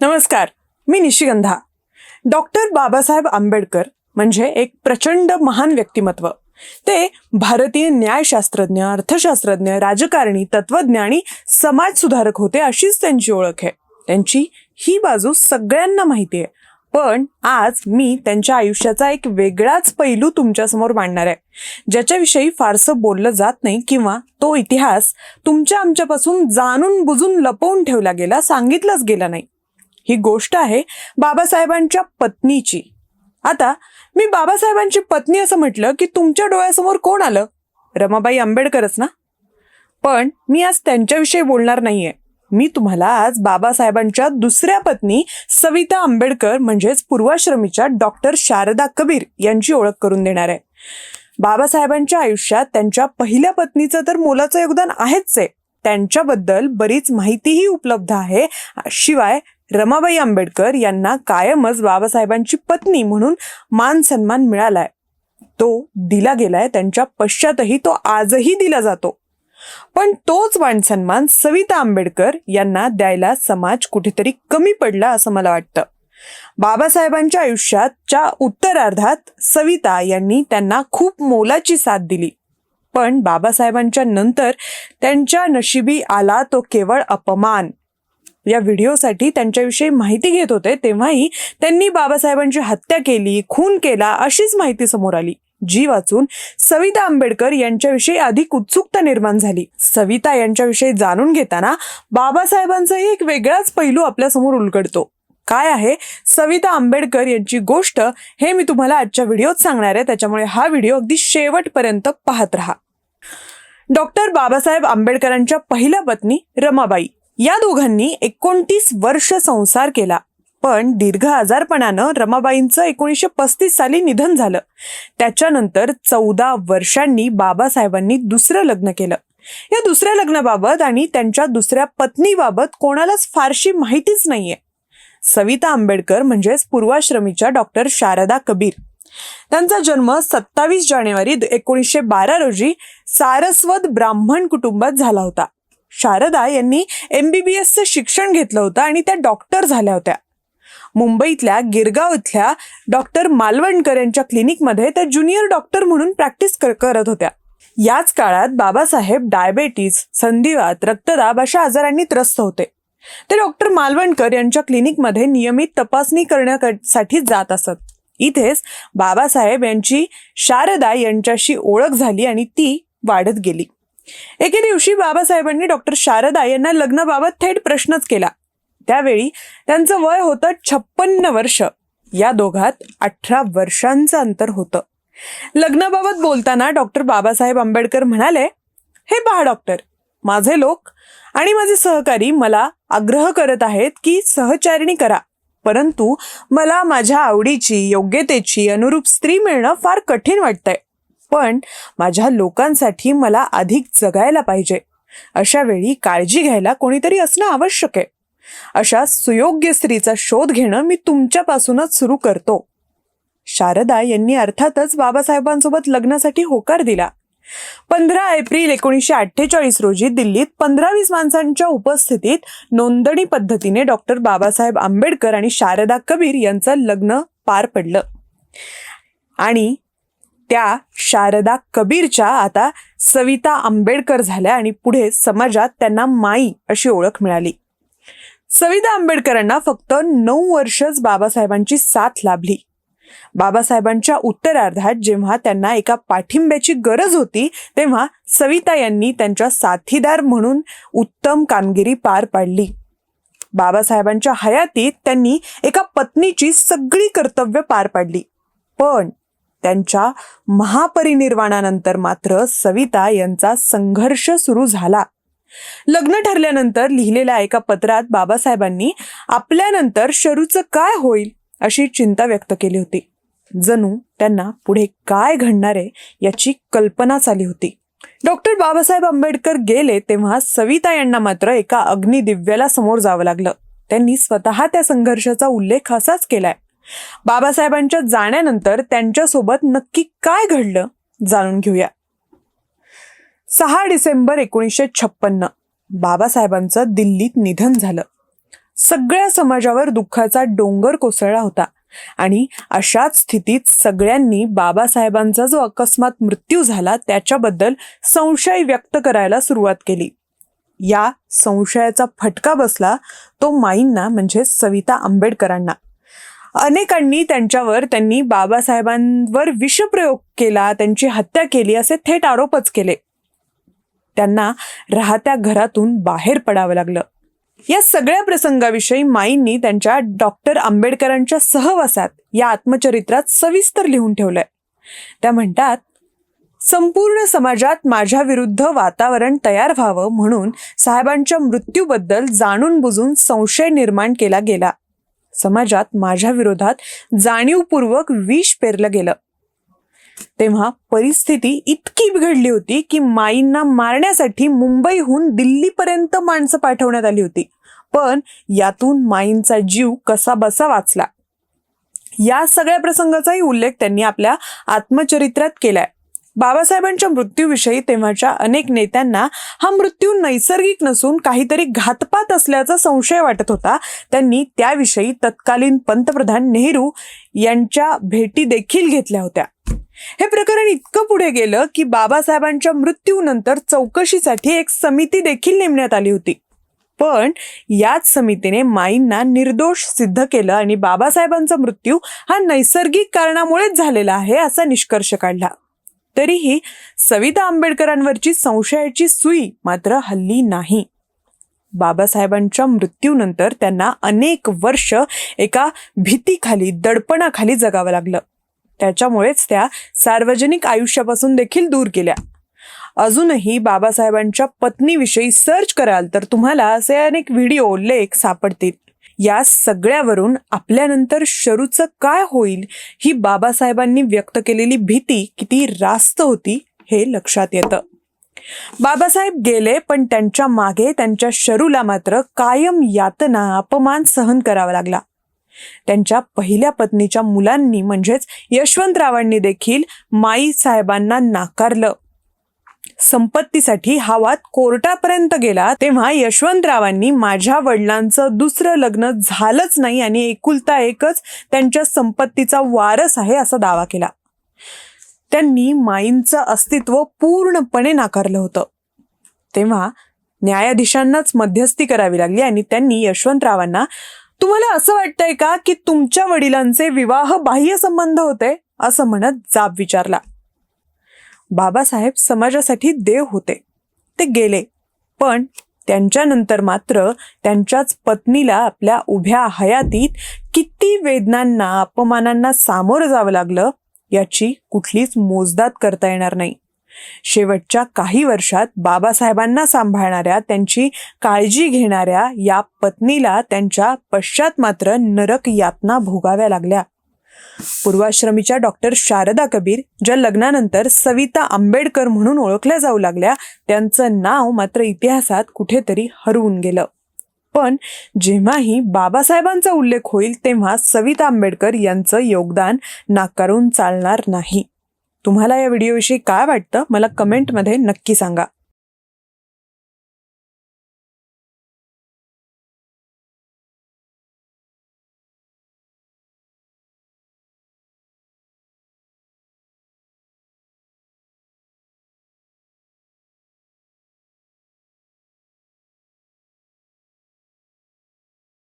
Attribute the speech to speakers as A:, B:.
A: नमस्कार, मी निशिगंधा. डॉक्टर बाबासाहेब आंबेडकर म्हणजे एक प्रचंड महान व्यक्तिमत्व. ते भारतीय न्यायशास्त्रज्ञ, अर्थशास्त्रज्ञ, राजकारणी, तत्वज्ञ आणि समाजसुधारक होते, अशीच त्यांची ओळख आहे. त्यांची ही बाजू सगळ्यांना माहिती आहे. पण आज मी त्यांच्या आयुष्याचा एक वेगळाच पैलू तुमच्यासमोर मांडणार आहे, ज्याच्याविषयी फारसं बोललं जात नाही किंवा तो इतिहास तुमच्या आमच्यापासून जाणून बुजून लपवून ठेवला गेला, सांगितलंच गेला नाही. ही गोष्ट आहे बाबासाहेबांच्या पत्नीची. आता मी बाबासाहेबांची पत्नी असं म्हटलं की तुमच्या डोळ्यासमोर कोण आलं? रमाबाई आंबेडकरच ना. पण मी आज त्यांच्याविषयी बोलणार नाहीये. मी तुम्हाला आज बाबासाहेबांच्या दुसऱ्या पत्नी सविता आंबेडकर म्हणजेच पूर्वाश्रमीच्या डॉक्टर शारदा कबीर यांची ओळख करून देणार आहे. बाबासाहेबांच्या आयुष्यात त्यांच्या पहिल्या पत्नीचं तर मोलाचं योगदान आहेच आहे. त्यांच्याबद्दल बरीच माहितीही उपलब्ध आहे. शिवाय रमाबाई आंबेडकर यांना कायमच बाबासाहेबांची पत्नी म्हणून मान सन्मान मिळालाय. तो दिला गेलाय, त्यांच्या पश्चातही तो आजही दिला जातो. पण तोच मान सन्मान सविता आंबेडकर यांना द्यायला समाज कुठेतरी कमी पडला असं मला वाटतं. बाबासाहेबांच्या आयुष्याच्या उत्तरार्धात सविता यांनी त्यांना खूप मोलाची साथ दिली. पण बाबासाहेबांच्या नंतर त्यांच्या नशिबी आला तो केवळ अपमान. या व्हिडिओसाठी त्यांच्याविषयी माहिती घेत होते तेव्हाही त्यांनी बाबासाहेबांची हत्या केली, खून केला अशीच माहिती समोर आली, जी वाचून सविता आंबेडकर यांच्याविषयी अधिक उत्सुकता निर्माण झाली. सविता यांच्याविषयी जाणून घेताना बाबासाहेबांचाही एक वेगळाच पैलू आपल्यासमोर उलगडतो. काय आहे सविता आंबेडकर यांची गोष्ट हे मी तुम्हाला आजच्या व्हिडिओत सांगणार आहे, त्याच्यामुळे हा व्हिडिओ अगदी शेवटपर्यंत पाहत राहा. डॉक्टर बाबासाहेब आंबेडकरांच्या पहिल्या पत्नी रमाबाई या दोघांनी 29 वर्ष संसार केला. पण दीर्घ आजारपणानं रमाबाईंचं 1935 साली निधन झालं. त्याच्यानंतर 14 वर्षांनी बाबासाहेबांनी दुसरं लग्न केलं. या दुसऱ्या लग्नाबाबत आणि त्यांच्या दुसऱ्या पत्नीबाबत कोणालाच फारशी माहितीच नाहीये. सविता आंबेडकर म्हणजेच पूर्वाश्रमीच्या डॉक्टर शारदा कबीर. त्यांचा जन्म 27 जानेवारी 1912 रोजी सारस्वत ब्राह्मण कुटुंबात झाला होता. शारदा यांनी MBBSचं शिक्षण घेतलं होतं आणि त्या डॉक्टर झाल्या होत्या. मुंबईतल्या गिरगाव इथल्या डॉक्टर मालवणकर यांच्या क्लिनिकमध्ये त्या ज्युनियर डॉक्टर म्हणून प्रॅक्टिस करत होत्या. याच काळात बाबासाहेब डायबेटीज, संधिवात, रक्तदाब अशा आजारांनी त्रस्त होते. ते डॉक्टर मालवणकर यांच्या क्लिनिकमध्ये नियमित तपासणी करण्यासाठी जात असत. इथेच बाबासाहेब यांची शारदा यांच्याशी ओळख झाली आणि ती वाढत गेली. एके दिवशी बाबासाहेबांनी डॉक्टर शारदा यांना लग्नाबाबत थेट प्रश्नच केला. त्यावेळी त्यांचं वय होतं 56 वर्ष. या दोघात 18 वर्षांचं अंतर होतं. लग्नाबाबत बोलताना डॉक्टर बाबासाहेब आंबेडकर म्हणाले, हे पहा डॉक्टर, माझे लोक आणि माझे सहकारी मला आग्रह करत आहेत की सहचारिणी करा, परंतु मला माझ्या आवडीची, योग्यतेची अनुरूप स्त्री मिळणं फार कठीण वाटतंय. पण माझ्या लोकांसाठी मला अधिक जगायला पाहिजे. अशा वेळी काळजी घ्यायला कोणीतरी असणं आवश्यक आहे. अशा सुयोग्य स्त्रीचा शोध घेणं मी तुमच्यापासूनच सुरू करतो. शारदा यांनी अर्थातच बाबासाहेबांसोबत लग्नासाठी होकार दिला. 15 एप्रिल 1948 रोजी दिल्लीत 15-20 माणसांच्या उपस्थितीत नोंदणी पद्धतीने डॉक्टर बाबासाहेब आंबेडकर आणि शारदा कबीर यांचं लग्न पार पडलं. आणि त्या शारदा कबीरच्या आता सविता आंबेडकर झाल्या आणि पुढे समाजात त्यांना माई अशी ओळख मिळाली. सविता आंबेडकरांना फक्त 9 वर्षच बाबासाहेबांची साथ लाभली. बाबासाहेबांच्या उत्तरार्धात जेव्हा त्यांना एका पाठिंब्याची गरज होती तेव्हा सविता यांनी त्यांच्या साथीदार म्हणून उत्तम कामगिरी पार पाडली. बाबासाहेबांच्या हयातीत त्यांनी एका पत्नीची सगळी कर्तव्य पार पाडली. पण त्यांच्या महापरिनिर्वाणानंतर मात्र सविता यांचा संघर्ष सुरू झाला. लग्न ठरल्यानंतर लिहिलेल्या एका पत्रात बाबासाहेबांनी आपल्यानंतर शरूचं काय होईल अशी चिंता व्यक्त केली होती. जणू त्यांना पुढे काय घडणार आहे याची कल्पनाच आली होती. डॉक्टर बाबासाहेब आंबेडकर गेले तेव्हा सविता यांना मात्र एका अग्निदिव्याला समोर जावं लागलं. त्यांनी स्वतः त्या संघर्षाचा उल्लेख असाच केलाय. बाबासाहेबांच्या जाण्यानंतर त्यांच्यासोबत नक्की काय घडलं जाणून घेऊया. 6 डिसेंबर 1956 बाबासाहेबांचं दिल्लीत निधन झालं. सगळ्या समाजावर दुःखाचा डोंगर कोसळला होता आणि अशाच स्थितीत सगळ्यांनी बाबासाहेबांचा जो अकस्मात मृत्यू झाला त्याच्याबद्दल संशय व्यक्त करायला सुरुवात केली. या संशयाचा फटका बसला तो माईंना म्हणजे सविता आंबेडकरांना. अनेकांनी त्यांनी बाबासाहेबांवर विषप्रयोग केला, त्यांची हत्या केली असे थेट आरोपच केले. त्यांना राहत्या घरातून बाहेर पडावं लागलं. या सगळ्या प्रसंगाविषयी माईंनी त्यांच्या डॉक्टर आंबेडकरांच्या सहवासात या आत्मचरित्रात सविस्तर लिहून ठेवलंय. त्या म्हणतात, संपूर्ण समाजात माझ्या विरुद्ध वातावरण तयार व्हावं म्हणून साहेबांच्या मृत्यूबद्दल जाणून बुजून संशय निर्माण केला गेला. समाजात माझ्या विरोधात जाणीवपूर्वक विष पेरलं गेलं. तेव्हा परिस्थिती इतकी बिघडली होती की माईंना मारण्यासाठी मुंबईहून दिल्लीपर्यंत माणसं पाठवण्यात आली होती. पण यातून माईंचा जीव कसा बसा वाचला. या सगळ्या प्रसंगाचाही उल्लेख त्यांनी आपल्या आत्मचरित्रात केलाय. बाबासाहेबांच्या मृत्यूविषयी तेव्हाच्या अनेक नेत्यांना हा मृत्यू नैसर्गिक नसून काहीतरी घातपात असल्याचा संशय वाटत होता. त्यांनी त्याविषयी तत्कालीन पंतप्रधान नेहरू यांच्या भेटी देखील घेतल्या होत्या. हे प्रकरण इतकं पुढे गेलं की बाबासाहेबांच्या मृत्यूनंतर चौकशीसाठी एक समिती देखील नेमण्यात आली होती. पण याच समितीने माईंना निर्दोष सिद्ध केलं आणि बाबासाहेबांचा मृत्यू हा नैसर्गिक कारणामुळेच झालेला आहे असा निष्कर्ष काढला. तरीही सविता आंबेडकरांवरची संशयाची सुई मात्र हल्ली नाही. बाबासाहेबांच्या मृत्यूनंतर त्यांना अनेक वर्ष एका भीतीखाली, दडपणाखाली जगावं लागलं. त्याच्यामुळेच त्या सार्वजनिक आयुष्यापासून देखील दूर गेल्या. अजूनही बाबासाहेबांच्या पत्नीविषयी सर्च कराल तर तुम्हाला असे अनेक व्हिडिओ, लेख सापडतील. या सगळ्यावरून आपल्यानंतर शरूचं काय होईल ही बाबासाहेबांनी व्यक्त केलेली भीती किती रास्त होती हे लक्षात येतं. बाबासाहेब गेले, पण त्यांच्या मागे त्यांच्या शरूला मात्र कायम यातना, अपमान सहन करावा लागला. त्यांच्या पहिल्या पत्नीच्या मुलांनी म्हणजेच यशवंतरावांनी देखील माई साहेबांना नाकारलं. संपत्तीसाठी हा वाद कोर्टापर्यंत गेला. तेव्हा यशवंतरावांनी माझ्या वडिलांचं दुसरं लग्न झालंच नाही आणि एकुलता एकच त्यांच्या संपत्तीचा वारस आहे असा दावा केला. त्यांनी माईंचं अस्तित्व पूर्णपणे नाकारलं होतं. तेव्हा न्यायाधीशांनाच मध्यस्थी करावी लागली आणि त्यांनी यशवंतरावांना, तुम्हाला असं वाटतंय का की तुमच्या वडिलांचे विवाह बाह्य संबंध होते, असं म्हणत जाब विचारला. बाबासाहेब समाजासाठी देव होते. ते गेले, पण त्यांच्यानंतर मात्र त्यांच्याच पत्नीला आपल्या उभ्या हयातीत किती वेदनांना, अपमानांना सामोरं जावं लागलं याची कुठलीच मोजदाद करता येणार नाही. शेवटच्या काही वर्षात बाबासाहेबांना सांभाळणाऱ्या, त्यांची काळजी घेणाऱ्या या पत्नीला त्यांच्या पश्चात मात्र नरक यातना भोगाव्या लागल्या. पूर्वाश्रमीच्या डॉक्टर शारदा कबीर, ज्या लग्नानंतर सविता आंबेडकर म्हणून ओळखल्या जाऊ लागल्या, त्यांचं नाव मात्र इतिहासात कुठेतरी हरवून गेलं. पण जेव्हाही बाबासाहेबांचा उल्लेख होईल तेव्हा सविता आंबेडकर यांचं योगदान नाकारून चालणार नाही. तुम्हाला या व्हिडिओविषयी काय वाटतं मला कमेंटमध्ये नक्की सांगा.